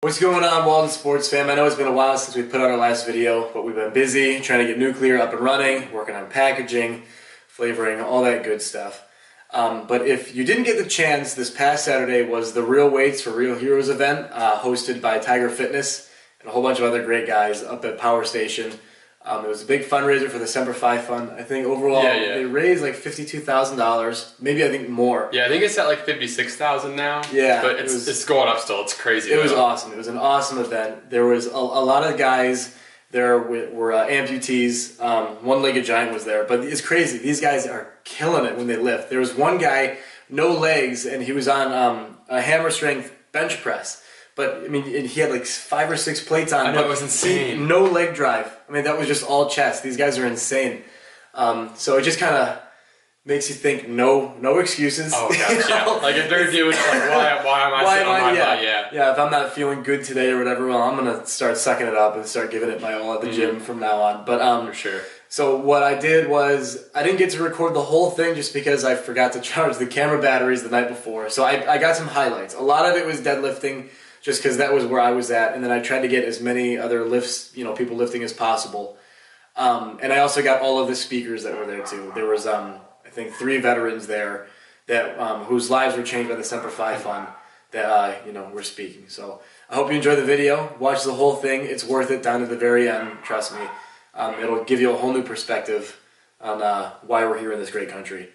What's going on, Walden Sports Fam? I know it's been a while since we put out our last video, but we've been busy trying to get Nuclear up and running, working on packaging, flavoring, all that good stuff. But if you didn't get the chance, this past Saturday was the Real Weights for Real Heroes event, hosted by Tiger Fitness and a whole bunch of other great guys up at Power Station. It was a big fundraiser for the Semper Fi Fund. I think overall they raised like $52,000, maybe I think more. Yeah, I think it's at like $56,000 now. Yeah, but it's going up still. It's crazy. It was awesome. It was an awesome event. There was a lot of guys there were amputees. One-legged giant was there, but it's crazy. These guys are killing it when they lift. There was one guy, no legs, and he was on a hammer strength bench press. But, I mean, he had like 5 or 6 plates on. I know, it was insane. No leg drive. I mean, that was just all chest. These guys are insane. So it just kind of makes you think, no excuses. Oh, gosh, yeah. Like, if they're doing it, like, why am I sitting on my butt? Yeah, if I'm not feeling good today or whatever, well, I'm going to start sucking it up and start giving it my all at the gym from now on. But, for sure. So what I did was, I didn't get to record the whole thing just because I forgot to charge the camera batteries the night before. So I got some highlights. A lot of it was deadlifting, just because that was where I was at, and then I tried to get as many other lifts, people lifting as possible. And I also got all of the speakers that were there too. There was, I think, 3 veterans there that whose lives were changed by the Semper Fi Fund that were speaking. So I hope you enjoy the video. Watch the whole thing. It's worth it down to the very end. Trust me. It'll give you a whole new perspective on why we're here in this great country.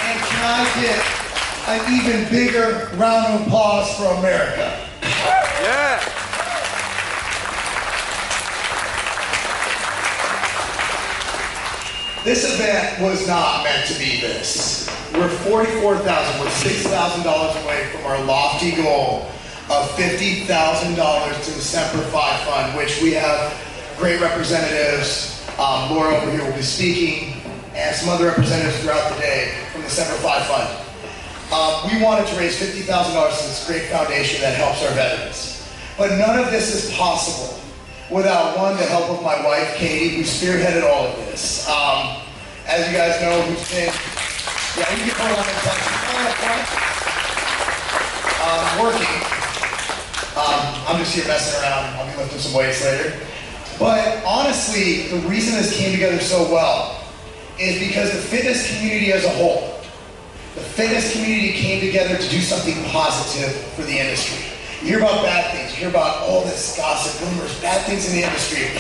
And can I get an even bigger round of applause for America? Yeah. This event was not meant to be this. We're $44,000, we're $6,000 away from our lofty goal of $50,000 to the Semper Fi Fund, which we have great representatives. Laura over here will be speaking, and some other representatives throughout the day from the Semper Fi Fund. We wanted to raise $50,000 to this great foundation that helps our veterans. But none of this is possible without, one, the help of my wife, Katie, who spearheaded all of this. As you guys know, who's been, you can hold on in working. I'm just here messing around. I'll be lifting some weights later. But honestly, the reason this came together so well is because the fitness community as a whole, the fitness community came together to do something positive for the industry. You hear about bad things, you hear about all this gossip, rumors, bad things in the industry.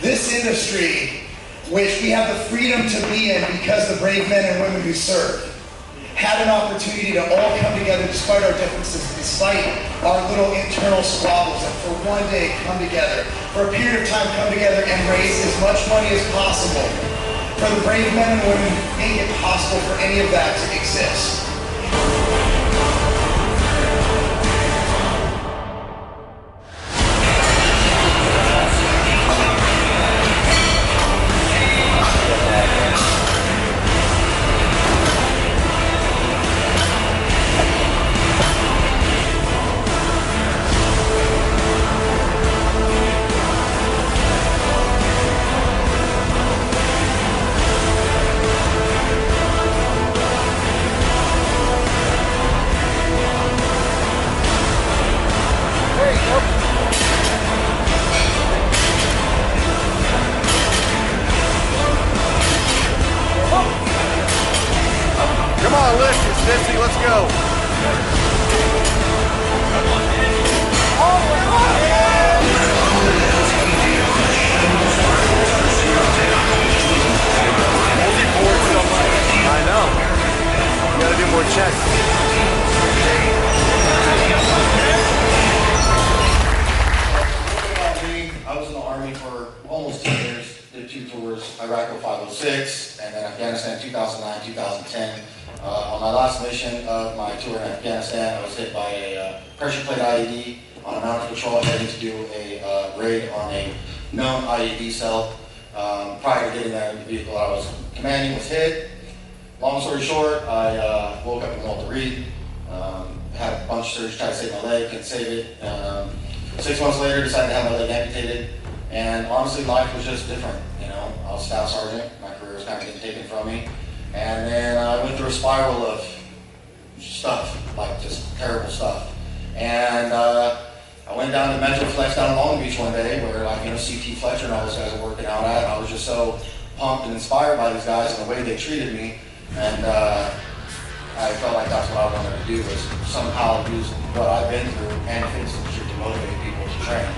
This industry, which we have the freedom to be in because the brave men and women who serve, had an opportunity to all come together despite our differences, despite our little internal squabbles, and for one day come together, for a period of time come together and raise as much money as possible for the brave men and women who make it possible for any of that to exist. Iraq 0506, and then Afghanistan 2009, 2010. On my last mission of my tour in Afghanistan, I was hit by a pressure plate IED on a mounted patrol heading to do a raid on a known IED cell. Prior to getting that in the vehicle I was commanding was hit. Long story short, I woke up in Walden Reed, had a bunch of surgery, tried to save my leg, couldn't save it. 6 months later, decided to have my leg amputated, and honestly, life was just different. You know, I was a staff sergeant, my career was kind of getting taken from me, and then I went through a spiral of stuff, like just terrible stuff. And I went down to Metroflex down in Long Beach one day, where like, you know, CT Fletcher and all those guys are working out at, and I was just so pumped and inspired by these guys and the way they treated me, and I felt like that's what I wanted to do, was somehow use what I've been through and fitness industry to motivate people to train.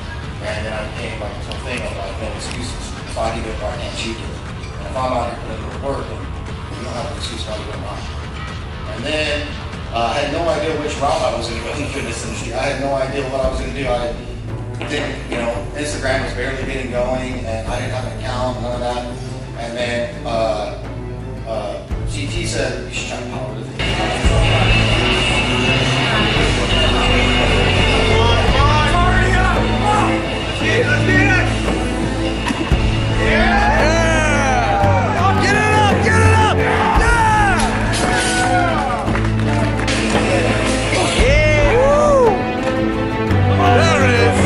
And then I became like this whole thing of like, no excuses. If I can do it, why can't you do it? And if I'm out here putting in the work, then you don't have an excuse why you don't mind. And then I had no idea which route I was going to go in the fitness industry. I had no idea what I was going to do. I didn't, you know, Instagram was barely getting going, and I didn't have an account, none of that. And then CT said, you should try to power lift. Let's get it! Yeah! Get it up! Get it up! Yeah! Yeah! Woo! There it is!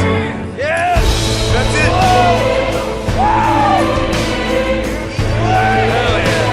Yeah! That's it! Hell yeah!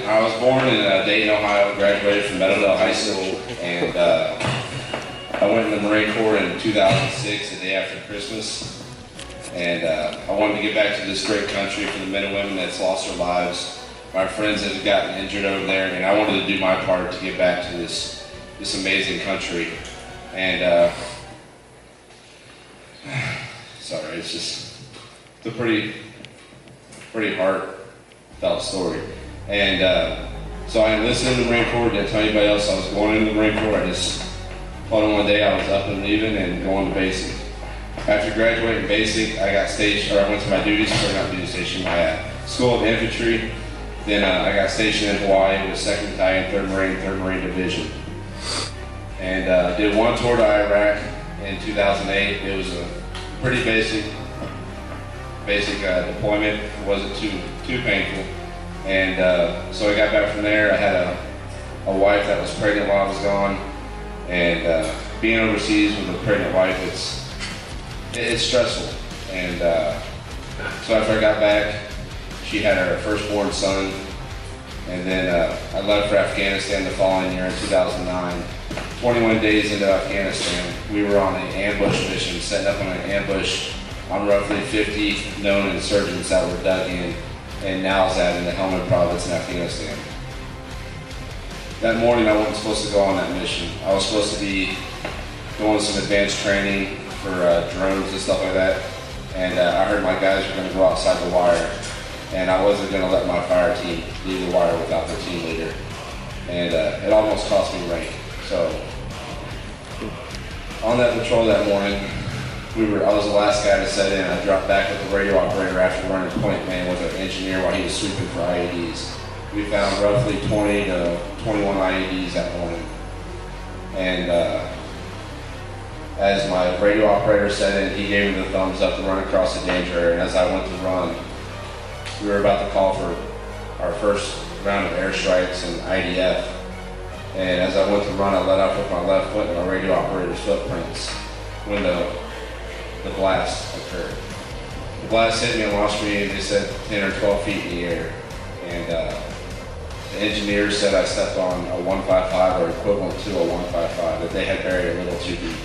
I was born in Dayton, Ohio, graduated from Meadowdale High School, and I went in the Marine Corps in 2006, the day after Christmas. And I wanted to get back to this great country for the men and women that's lost their lives. My friends that have gotten injured over there, and I wanted to do my part to get back to this amazing country. And sorry, it's a pretty heartfelt story. And so I enlisted in the Marine Corps. Didn't tell anybody else I was going into the Marine Corps. I just thought one day I was up and leaving and going to basic. After graduating basic, I got stationed, or I went to my duty station, my School of Infantry. Then I got stationed in Hawaii with 2nd Battalion, 3rd Marine Division. And did one tour to Iraq in 2008. It was a pretty basic deployment. It wasn't too painful. And so I got back from there. I had a wife that was pregnant while I was gone. And being overseas with a pregnant wife, it's stressful. And so after I got back, she had her firstborn son. And then I left for Afghanistan the following year in 2009. 21 days into Afghanistan, we were on an ambush mission, setting up on an ambush on roughly 50 known insurgents that were dug in Nowzad in the Helmand province in Afghanistan. That morning I wasn't supposed to go on that mission. I was supposed to be doing some advanced training for drones and stuff like that. And I heard my guys were going to go outside the wire. And I wasn't going to let my fire team leave the wire without their team leader. And it almost cost me rank. So on that patrol that morning, I was the last guy to set in. I dropped back with the radio operator after running point man with an engineer while he was sweeping for IEDs. we found roughly 20 to 21 IEDs that morning. And as my radio operator said it, he gave me the thumbs up to run across the danger area. And as I went to run, we were about to call for our first round of airstrikes and IDF. And as I went to run, I let off with my left foot and my radio operator's footprints when the blast occurred. The blast hit me and launched me, they said 10 or 12 feet in the air. And the engineers said I stepped on a 155 or equivalent to a 155, that they had buried a little too deep.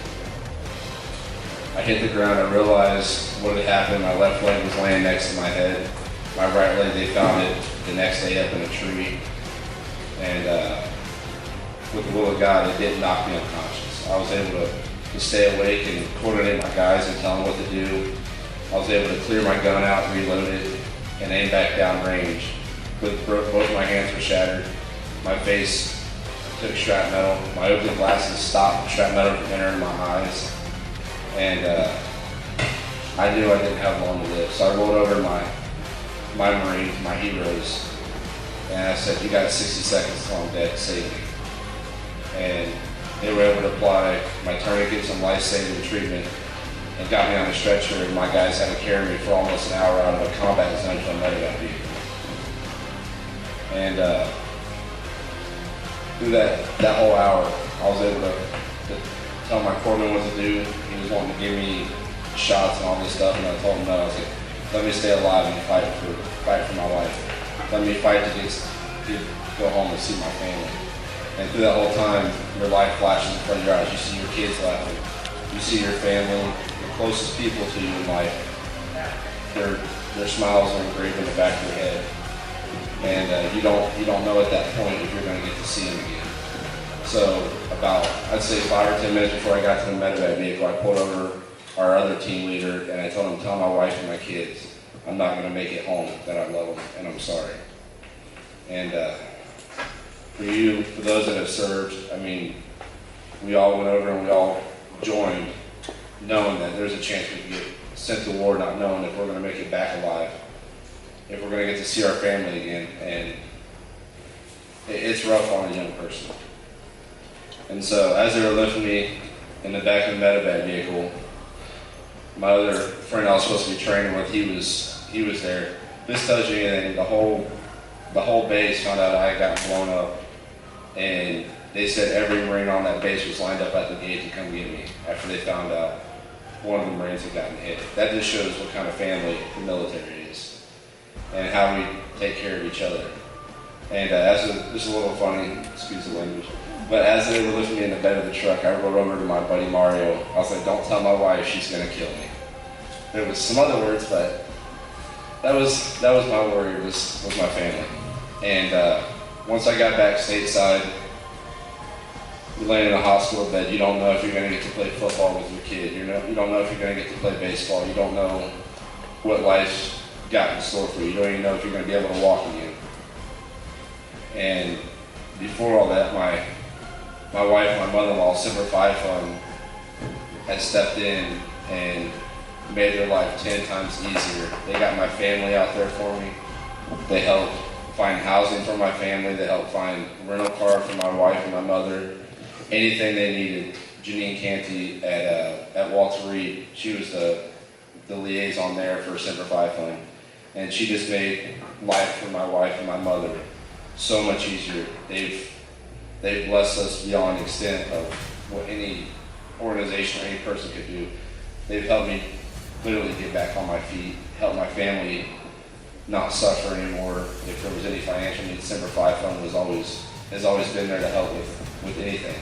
I hit the ground, I realized what had happened. My left leg was laying next to my head. My right leg, they found it the next day up in a tree. And with the will of God, it didn't knock me unconscious. I was able to stay awake and coordinate my guys and tell them what to do. I was able to clear my gun out, reload it, and aim back down range. Both my hands were shattered. My face took shrapnel. My open glasses stopped shrapnel from entering my eyes. And I knew I didn't have long to live. So I rolled over my Marines, my heroes, and I said, you got 60 seconds till I'm dead, save me. And they were able to apply my tourniquets and life-saving treatment and got me on a stretcher, and my guys had to carry me for almost an hour out of a combat zone to a medevac vehicle. And through that whole hour, I was able to tell my corpsman what to do. He was wanting to give me shots and all this stuff, and I told him no. I was like, let me stay alive and fight for my life. Let me fight to go home and see my family. And through that whole time, your life flashes in front of your eyes. You see your kids laughing. You see your family, the closest people to you in life. Their smiles are engraved in the back of your head. And you don't know at that point if you're going to get to see them again. So about, I'd say 5 or 10 minutes before I got to the medevac vehicle, I pulled over our other team leader and I told him, tell my wife and my kids, I'm not going to make it home, that I love them and I'm sorry. And for those that have served, I mean, we all went over and we all joined knowing that there's a chance we could get sent to war, not knowing if we're going to make it back alive, if we're going to get to see our family again. And it's rough on a young person. And so as they were lifting me in the back of the medevac vehicle, my other friend I was supposed to be training with, he was there. This tells you anything. The whole base found out I had gotten blown up, and they said every Marine on that base was lined up at the gate to come get me after they found out one of the Marines had gotten hit. That just shows what kind of family the military is and how we take care of each other. And this is a little funny, excuse the language, but as they were lifting me in the bed of the truck, I rode over to my buddy Mario. I was like, don't tell my wife, she's gonna kill me. There was some other words, but that was my worry, was my family. And once I got back stateside, you lay in a hospital bed, you don't know if you're gonna get to play football with your kid. You don't know if you're gonna get to play baseball. You don't know what life's got in store for you. You don't even know if you're gonna be able to walk again. And before all that, my wife, my mother-in-law, Semper Fi Fund, had stepped in and made their life 10 times easier. They got my family out there for me. They helped find housing for my family. They helped find rental car for my wife and my mother. Anything they needed. Janine Canty at Walter Reed, she was the liaison there for Semper Fi Fund. And she just made life for my wife and my mother so much easier. They've blessed us beyond extent of what any organization or any person could do. They've helped me literally get back on my feet, help my family not suffer anymore. If there was any financial needs, Semper Fi Fund has always been there to help with anything.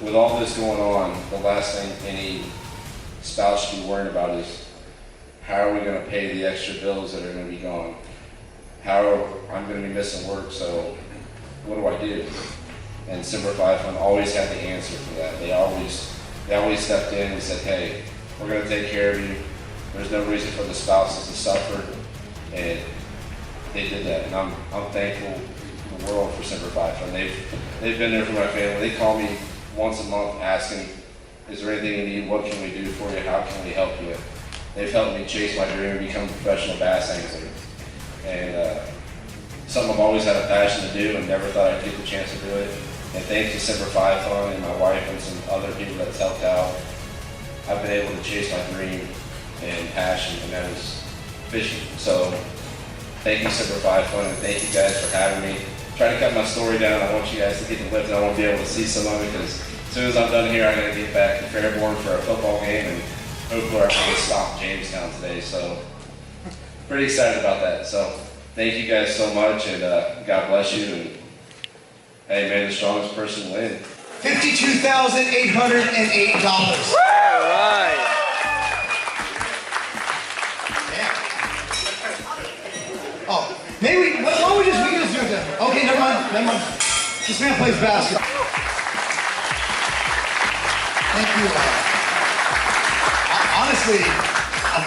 With all this going on, the last thing any spouse should be worried about is how are we going to pay the extra bills that are going to be gone? I'm going to be missing work, so what do I do? And Semper Fi Fund always had the answer for that. They always stepped in and said, hey, we're going to take care of you. There's no reason for the spouses to suffer. And they did that. And I'm thankful to the world for Semper Fi Fund. They've been there for my family. They call me once a month asking, is there anything you need? What can we do for you? How can we help you? They've helped me chase my dream and become a professional bass angler. And something I've always had a passion to do and never thought I'd get the chance to do it. And thanks to Semper Fi Fund and my wife and some other people that's helped out, I've been able to chase my dream and passion, and that is fishing. So thank you, Semper Fi Fund, and thank you guys for having me. Try to cut my story down. I want you guys to get the lift, and I want to be able to see some of it, because as soon as I'm done here, I got to get back to Fairborn for a football game, and hopefully I can stop Jamestown today. So pretty excited about that. So thank you guys so much, and God bless you. And hey, may the strongest person win. $52,808. All right. Oh, maybe why don't we just do it then? Okay, never mind. This man plays basketball. Thank you. Honestly, I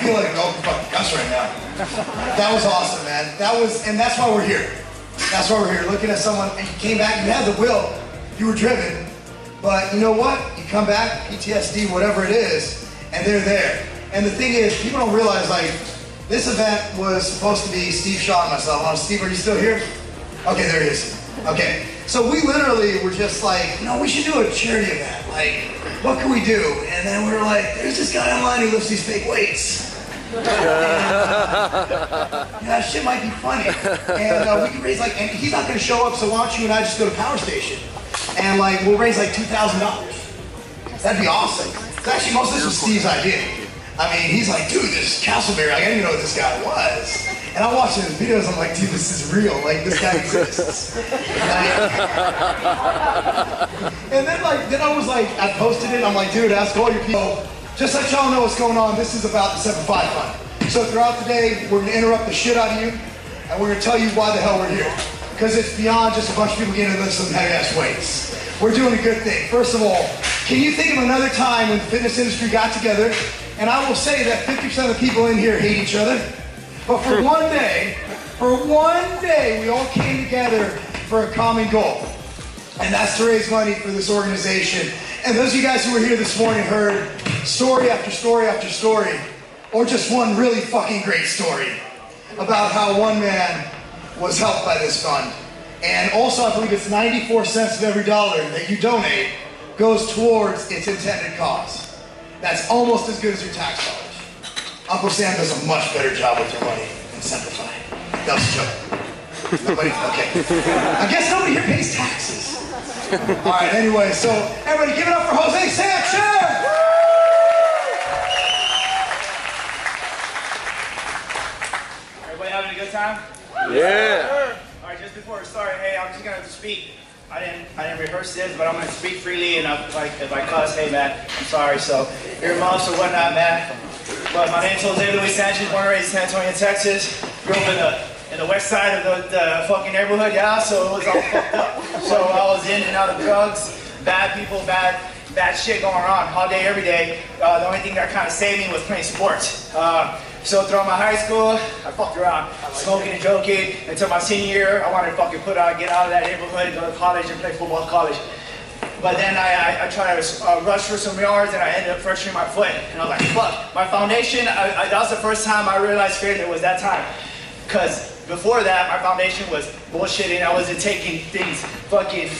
feel like fucking Gus right now. That was awesome, man. And that's why we're here. That's why we're here, looking at someone, and you came back, you had the will, you were driven, but you know what? You come back, PTSD, whatever it is, and they're there. And the thing is, people don't realize, like, this event was supposed to be Steve Shaw and myself. Oh, Steve, are you still here? Okay, there he is. Okay, so we literally were just like, we should do a charity event. Like, what can we do? And then we were like, there's this guy online who lifts these fake weights. That shit might be funny. And we can raise and he's not gonna show up, so why don't you and I just go to Power Station? And we'll raise $2,000. That'd be awesome. It's actually, most of this was Steve's idea. I mean, he's like, dude, this Castleberry, I didn't even know who this guy was. And I'm watching his videos, I'm like, dude, this is real, this guy exists. And then I was like, I posted it, I'm like, dude, ask all your people. Just let y'all know what's going on, this is about the Semper Fi Fund. So throughout the day, we're gonna interrupt the shit out of you, and we're gonna tell you why the hell we're here. Because it's beyond just a bunch of people getting into some heavy-ass weights. We're doing a good thing. First of all, can you think of another time when the fitness industry got together? And I will say that 50% of the people in here hate each other. But for one day, we all came together for a common goal. And that's to raise money for this organization. And those of you guys who were here this morning heard story after story after story, or just one really fucking great story about how one man was helped by this fund. And also, I believe it's 94 cents of every dollar that you donate goes towards its intended cause. That's almost as good as your tax dollars. Uncle Sam does a much better job with your money than Semper Fi. That was a joke. Nobody, okay. I guess nobody here pays taxes. All right, anyway, so everybody give it up for Jose Sanchez! Everybody having a good time? Yeah. All right, just before we start, hey, I'm just gonna speak. I didn't rehearse this, but I'm gonna speak freely, and if I cuss, hey man, I'm sorry. So earmuffs or whatnot, man. But my name's Jose Luis Sanchez, born and raised in San Antonio, Texas. Grew up in the west side of the fucking neighborhood, yeah. So it was all fucked up. So I was in and out of drugs, bad people, bad shit going on all day, every day. The only thing that kind of saved me was playing sports. So throughout my high school, I fucked around, smoking and joking. Until my senior year, I wanted to fucking get out of that neighborhood, go to college and play football at college. But then I tried to rush for some yards, and I ended up fracturing my foot. And I was like, fuck. My foundation, that was the first time I realized failure was that time. Because before that, my foundation was bullshitting. I wasn't taking things fucking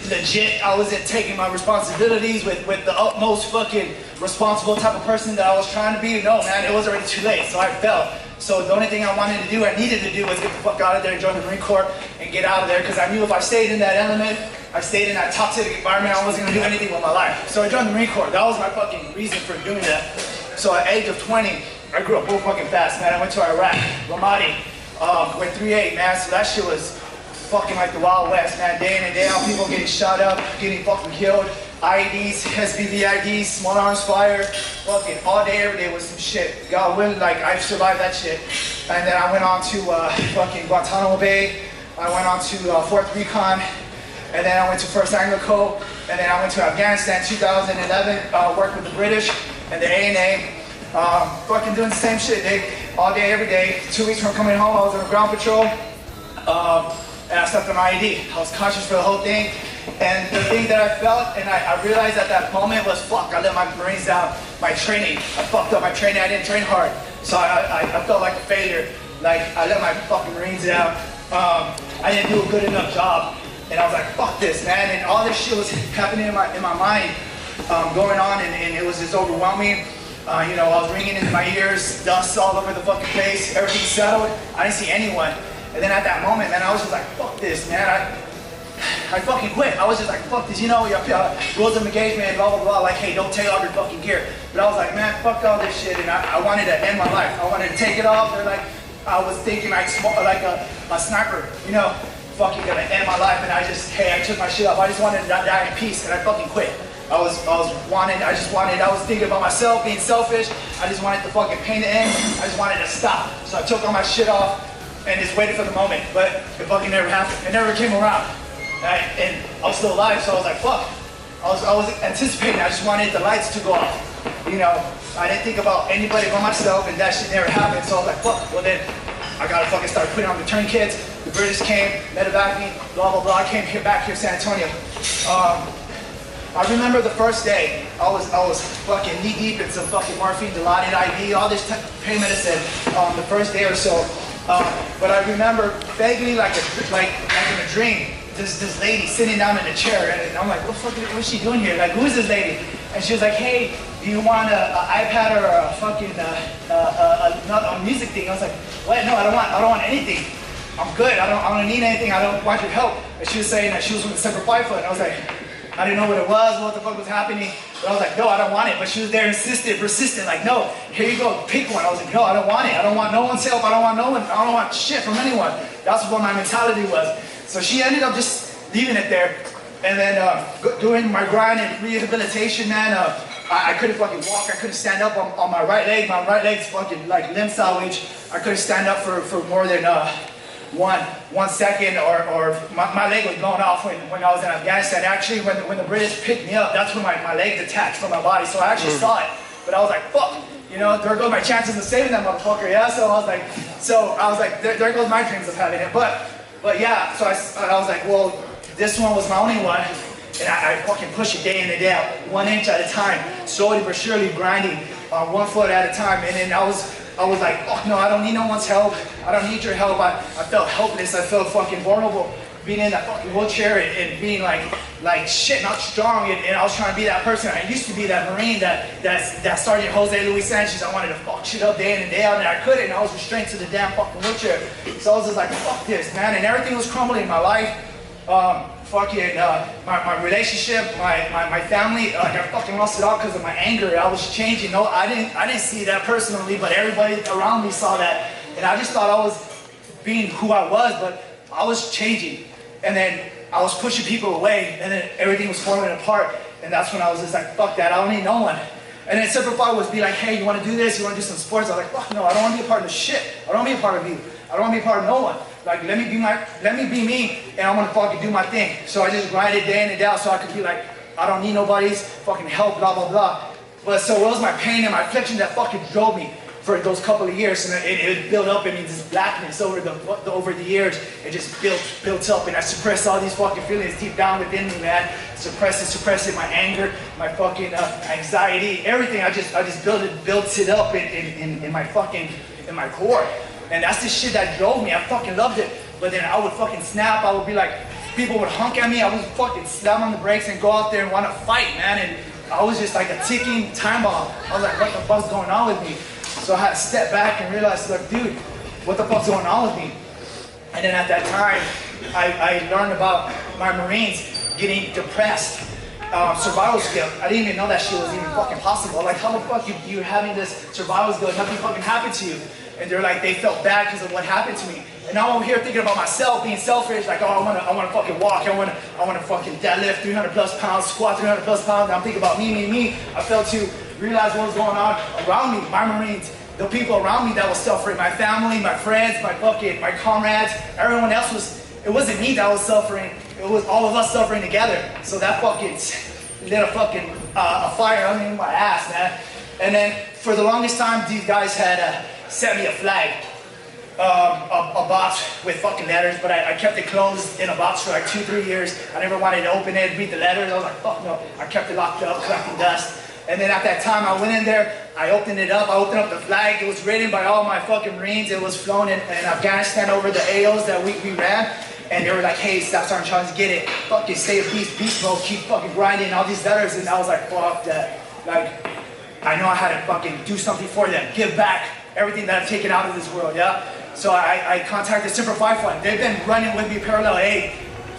legit. I wasn't taking my responsibilities with the utmost fucking responsible type of person that I was trying to be. No, man, it was already too late, so I fell. So the only thing I wanted to do, I needed to do, was get the fuck out of there, join the Marine Corps, and get out of there, because I knew if I stayed in that element, I stayed in that toxic environment, I wasn't gonna do anything with my life. So I joined the Marine Corps. That was my fucking reason for doing that. So at the age of 20, I grew up real fucking fast, man. I went to Iraq, Ramadi, went 3-8, man. So that shit was fucking like the Wild West, man. Day in and day out, people getting shot up, getting fucking killed. IEDs, SBV IEDs, small arms fire, fucking all day, every day was some shit. God willing, I survived that shit. And then I went on to fucking Guantanamo Bay. I went on to Fort Recon. And then I went to 1st Anglo Corps. And then I went to Afghanistan 2011, worked with the British and the ANA. Fucking doing the same shit, all day, every day. 2 weeks from coming home, I was on the ground patrol. And I stepped on my IED. I was conscious for the whole thing. And the thing that I felt, and I realized at that moment was, fuck, I let my Marines down. My training, I fucked up my training, I didn't train hard. So I felt like a failure. Like, I let my fucking Marines down. I didn't do a good enough job. And I was like, fuck this, man. And all this shit was happening in my mind, going on, and it was just overwhelming. You know, I was ringing in my ears, dust all over the fucking place, everything settled. I didn't see anyone. And then at that moment, man, I was just like, fuck this, man. I fucking quit. I was just like, fuck this, you know, rules of engagement, blah, blah, blah. Like, hey, don't take off your fucking gear. But I was like, man, fuck all this shit. And I wanted to end my life. I wanted to take it off. They're like, I was thinking like a sniper, you know, fucking gonna end my life. And I took my shit off. I just wanted to die in peace, and I fucking quit. I was thinking about myself, being selfish. I just wanted the fucking pain to end. I just wanted to stop. So I took all my shit off and just waited for the moment. But it fucking never happened. It never came around. And I was still alive, so I was like, fuck. I was anticipating. I just wanted the lights to go off. You know, I didn't think about anybody but myself, and that shit never happened. So I was like, fuck. Well then, I gotta fucking start putting on the tourniquets. The British came, medevaced me, blah blah blah. I came back here, San Antonio. I remember the first day, I was fucking knee deep in some fucking morphine, Dilaudid IV, all this pain medicine the first day or so. But I remember vaguely like in a dream, this lady sitting down in a chair, and I'm like, what's she doing here? Like, who is this lady? And she was like, hey, do you want an iPad or a fucking a music thing? I was like, what? No, I don't want anything. I'm good. I don't need anything. I don't want your help. And she was saying that she was with the Semper Fi foot. And I was like, I didn't know what it was, what the fuck was happening. But I was like, no, I don't want it. But she was there, persistent, like, no, here you go, pick one. I was like, no, I don't want it. I don't want no one's help. I don't want shit from anyone. That's what my mentality was. So she ended up just leaving it there. And then doing my grind and rehabilitation, man, I couldn't fucking walk. I couldn't stand up on my right leg. My right leg's fucking like limb salvage. I couldn't stand up for more than 1 second, or my leg was blown off when I was in Afghanistan. Actually, when the British picked me up, that's when my leg detached from my body. So I actually saw it, but I was like, fuck, you know, there goes my chances of saving that motherfucker, yeah? So I was like, there goes my dreams of having it. But yeah, so I was like, well, this one was my only one, and I fucking push it day in and day out, 1 inch at a time, slowly but surely grinding on 1 foot at a time. And then I was like, oh no, I don't need no one's help. I don't need your help. I felt helpless. I felt fucking vulnerable being in that fucking wheelchair and being like shit, not strong. And I was trying to be that person. I used to be that Marine, that Sergeant Jose Luis Sanchez. I wanted to fuck shit up day in and day out, and I couldn't. And I was restrained to the damn fucking wheelchair. So I was just like, fuck this, man. And everything was crumbling in my life. My relationship, my family, like I fucking lost it all because of my anger. I was changing. No, I didn't see that personally, but everybody around me saw that, and I just thought I was being who I was, but I was changing. And then I was pushing people away, and then everything was falling apart. And that's when I was just like, fuck that, I don't need no one. And then Semper Fi was be like, hey, you want to do this? You want to do some sports? I was like, fuck no, I don't want to be a part of this shit. I don't want to be a part of you. I don't want to be a part of no one. Like, let me be me, and I'm gonna fucking do my thing. So I just grinded day in and day out so I could be like, I don't need nobody's fucking help, blah, blah, blah. But so it was my pain and my affliction that fucking drove me for those couple of years, and it built up in me, this blackness over the years. It just built up, and I suppressed all these fucking feelings deep down within me, man. Suppressed it, my anger, my fucking anxiety, everything. I just built it up in my core. And that's the shit that drove me. I fucking loved it. But then I would fucking snap. I would be like, people would honk at me. I would fucking slam on the brakes and go out there and want to fight, man. And I was just like a ticking time bomb. I was like, what the fuck's going on with me? So I had to step back and realize, like, dude, what the fuck's going on with me? And then at that time, I learned about my Marines getting depressed. Survival skill. I didn't even know that shit was even fucking possible. Like, how the fuck you having this survival skill and nothing fucking happened to you? And they're like, they felt bad because of what happened to me. And now I'm over here thinking about myself, being selfish, like, oh, I wanna fucking walk, I wanna fucking deadlift 300 plus pounds, squat 300 plus pounds. And I'm thinking about me. I failed to realize what was going on around me, my Marines, the people around me that was suffering, my family, my friends, my comrades, everyone else it wasn't me that was suffering, it was all of us suffering together. So that fucking lit a fucking a fire under my ass, man. And then for the longest time, these guys had sent me a flag, a box with fucking letters, but I kept it closed in a box for like 2-3 years. I never wanted to open it, read the letters. I was like, fuck no. I kept it locked up, collecting dust. And then at that time, I went in there, I opened it up, I opened up the flag. It was written by all my fucking Marines. It was flown in Afghanistan over the AOs that we ran. And they were like, hey, Staff Sergeant Charles, get it. Fucking stay a beast mode, keep fucking grinding, all these letters. And I was like, fuck that. Like, I know I had to fucking do something for them, give back everything that I've taken out of this world, yeah? So I contacted Semper Fi Fund. They've been running with me parallel. Hey,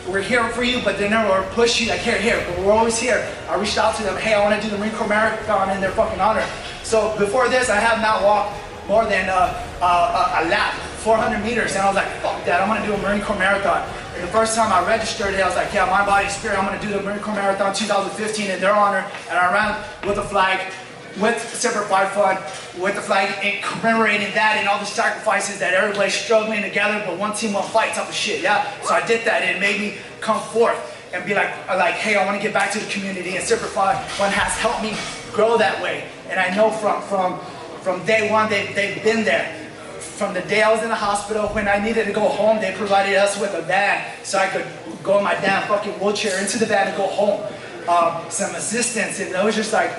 we're here for you, but they never push you like, here, but we're always here. I reached out to them, hey, I want to do the Marine Corps Marathon in their fucking honor. So before this, I have not walked more than a lap, 400 meters, and I was like, fuck that, I'm gonna do a Marine Corps Marathon. And the first time I registered it, I was like, yeah, mind, body, spirit, I'm gonna do the Marine Corps Marathon 2015 in their honor, and I ran with a flag, with Semper Fi Fund, with the flag, and commemorating that and all the sacrifices that everybody's struggling together, but one team, one fight type of shit, yeah? So I did that, and it made me come forth and be like, hey, I want to get back to the community, and Semper Fi Fund has helped me grow that way. And I know from day one, they've been there. From the day I was in the hospital, when I needed to go home, they provided us with a van so I could go in my damn fucking wheelchair into the van and go home. Some assistance, and it was just like,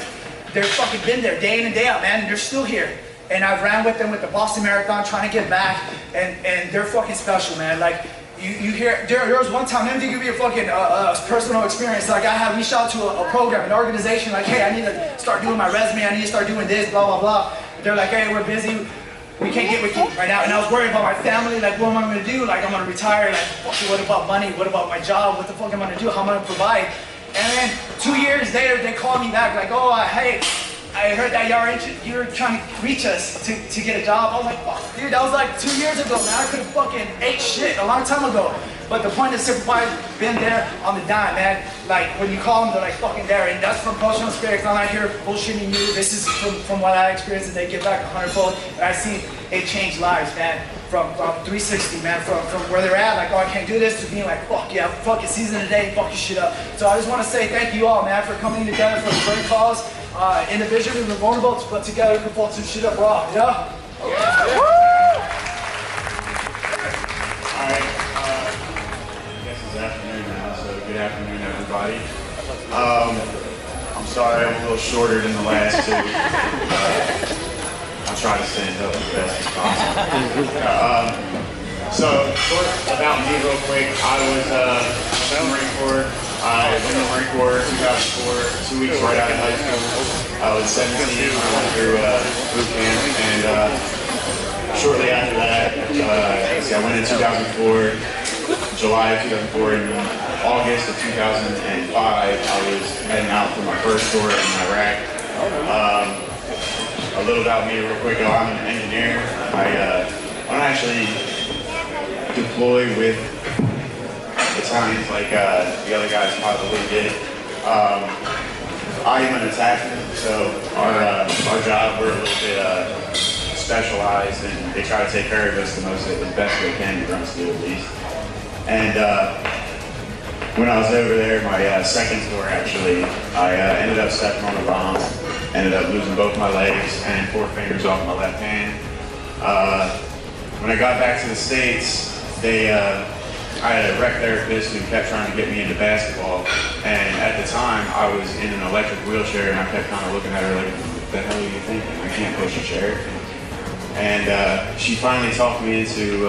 they've fucking been there day in and day out, man, and they're still here. And I ran with them with the Boston Marathon, trying to get back, and they're fucking special, man. Like, you hear, there was one time, let me give you a fucking personal experience. Like, I had reached out to a program, an organization, like, hey, I need to start doing my resume, I need to start doing this, blah, blah, blah. They're like, hey, we're busy, we can't get with you right now. And I was worried about my family, like, what am I gonna do? Like, I'm gonna retire, like, fucking, what about money? What about my job? What the fuck am I gonna do? How am I gonna provide? And then 2 years later, they called me back, like, oh, hey, I heard that you're trying to reach us to get a job. I was like, fuck, dude, that was like 2 years ago, man. I could have fucking ate shit a long time ago. But the point is, Semper Fi's been there on the dime, man. Like, when you call them, they're like fucking there. And that's from personal experience. I'm not here bullshitting you. This is from what I experienced, and they give back 100-fold. And I see it change lives, man. From 360, man, from where they're at, like, oh, I can't do this, to being like, fuck yeah, fuck it, season of the day, fuck your shit up. So I just want to say thank you all, man, for coming together for a great cause. Individually, we're vulnerable, but together we can fuck some shit up raw, yeah? Alright, I guess it's afternoon now, so good afternoon, everybody. I'm sorry I'm a little shorter than the last two. I'll try to stand up as best as possible. So, about me real quick, I was in the Marine Corps. I was in the Marine Corps 2004, 2 weeks right out of high school. I was 17 when I went through boot camp, and shortly after that, I went in 2004, July of 2004, and in August of 2005, I was heading out for my first tour in Iraq. A little about me real quick, I'm an engineer. I don't actually deploy with battalions like the other guys probably did. I am an attachment, so our job, we're a little bit specialized, and they try to take care of us the best they can, to us do at least. And when I was over there, my second tour actually, I ended up stepping on a bomb, ended up losing both my legs and 4 fingers off my left hand. When I got back to the States, I had a rec therapist who kept trying to get me into basketball, and at the time I was in an electric wheelchair, and I kept kind of looking at her like, what the hell are you thinking? I can't push a chair. And she finally talked me into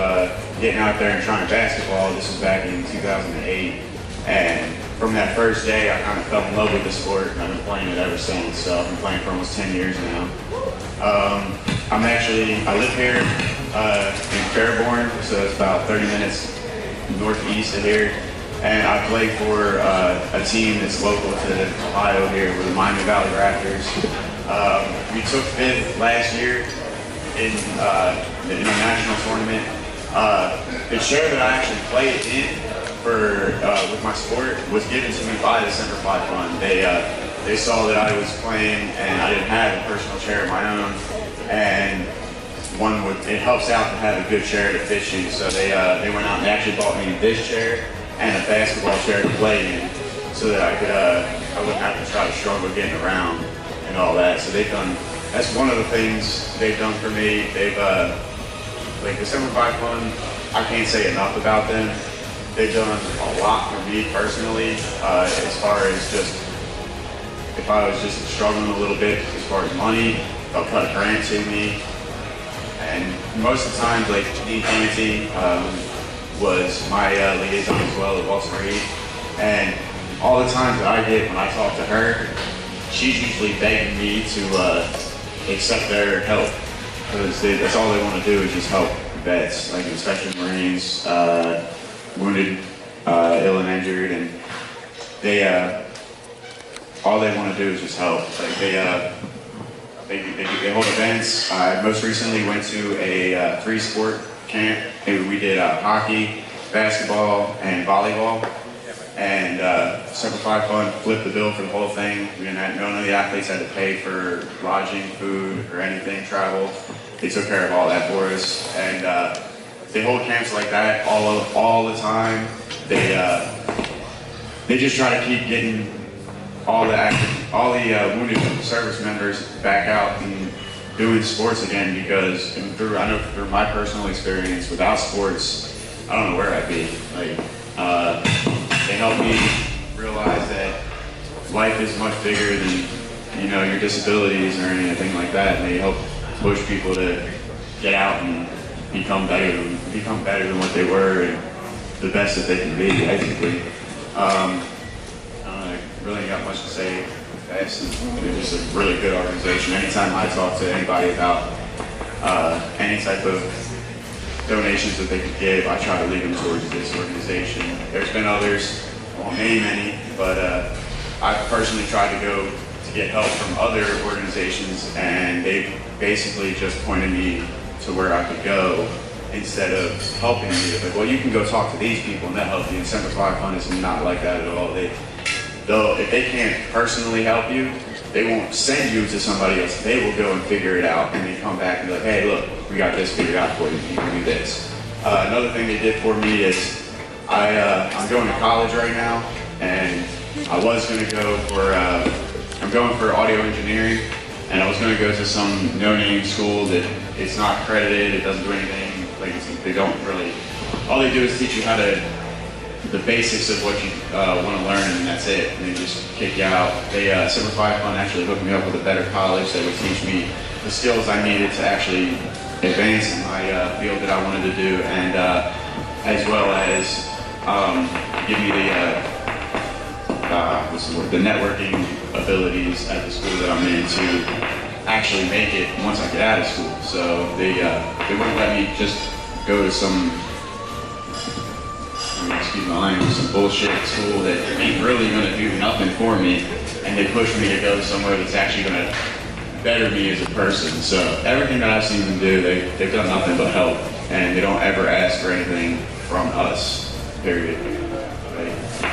getting out there and trying basketball. This was back in 2008, and from that first day I kind of fell in love with the sport, and I've been playing it ever since. So I've been playing for almost 10 years now. I live here in Fairborn, so it's about 30 minutes northeast of here, and I play for a team that's local to Ohio here, with the Miami Valley Raptors. We took 5th last year in the international tournament. The chair that I actually played in for with my sport was given to me by the Semper Fi Fund. They saw that I was playing and I didn't have a personal chair of my own, and it helps out to have a good chair to fit you. So they went out and they actually bought me this chair and a basketball chair to play in, so that I wouldn't have to try to struggle getting around and all that. So that's one of the things they've done for me. They've like the Semper Fi Fund, I can't say enough about them. They've done a lot for me personally, as far as just if I was just struggling a little bit as far as money, they'll cut a grant to me. And most of the time, like Dean Canty was my liaison as well at Walden Reed. And all the times that I get when I talk to her, she's usually begging me to accept their help. Because that's all they want to do is just help vets, like especially Marines, wounded, ill and injured, and they all they want to do is just help. Like they hold events. I most recently went to a 3-sport camp. We did hockey, basketball, and volleyball. And Semper Fi Fund flipped the bill for the whole thing. None of the athletes had to pay for lodging, food, or anything, travel. They took care of all that for us. And they hold camps like that all the time. They just try to keep getting all the wounded service members back out and doing sports again, because I know through my personal experience, without sports, I don't know where I'd be. They help me realize that life is much bigger than your disabilities or anything like that, and they help push people to get out and become better than what they were, and the best that they can be, basically. I really ain't got much to say. It's just a really good organization. Anytime I talk to anybody about any type of donations that they could give, I try to lead them towards this organization. There's been others, I won't name any, but I've personally tried to go to get help from other organizations, and they basically just pointed me to where I could go instead of helping me. They're like, well, you can go talk to these people and they'll help you. And Semper Fi Fund is not like that at all. If they can't personally help you, they won't send you to somebody else. They will go and figure it out, and they come back and be like, hey, look, we got this figured out for you. You can do this. Another thing they did for me is I'm going to college right now, and I was going to go for, I'm going for audio engineering, and I was going to go to some no-name school that it's not accredited, it doesn't do anything, they don't really, all they do is teach you the basics of what you want to learn, and that's it. And they just kick you out. Semper Fi Fund actually hooked me up with a better college that would teach me the skills I needed to actually advance in my field that I wanted to do, and as well as give me the networking abilities at the school that I'm in to actually make it once I get out of school. So they wouldn't let me just go to some, excuse my language, some bullshit school that ain't really going to do nothing for me, and they push me to go somewhere that's actually going to better me as a person. So everything that I've seen them do, they've done nothing but help, and they don't ever ask for anything from us, period.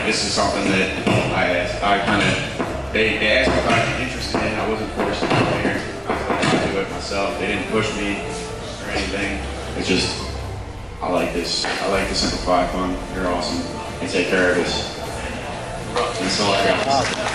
This is something that they asked me if I'd be interested in. I wasn't forced to come here. I do it myself. They didn't push me or anything. It's just, I like this. I like the Semper Fi Fund. They're awesome. They take care of us. That's all I got.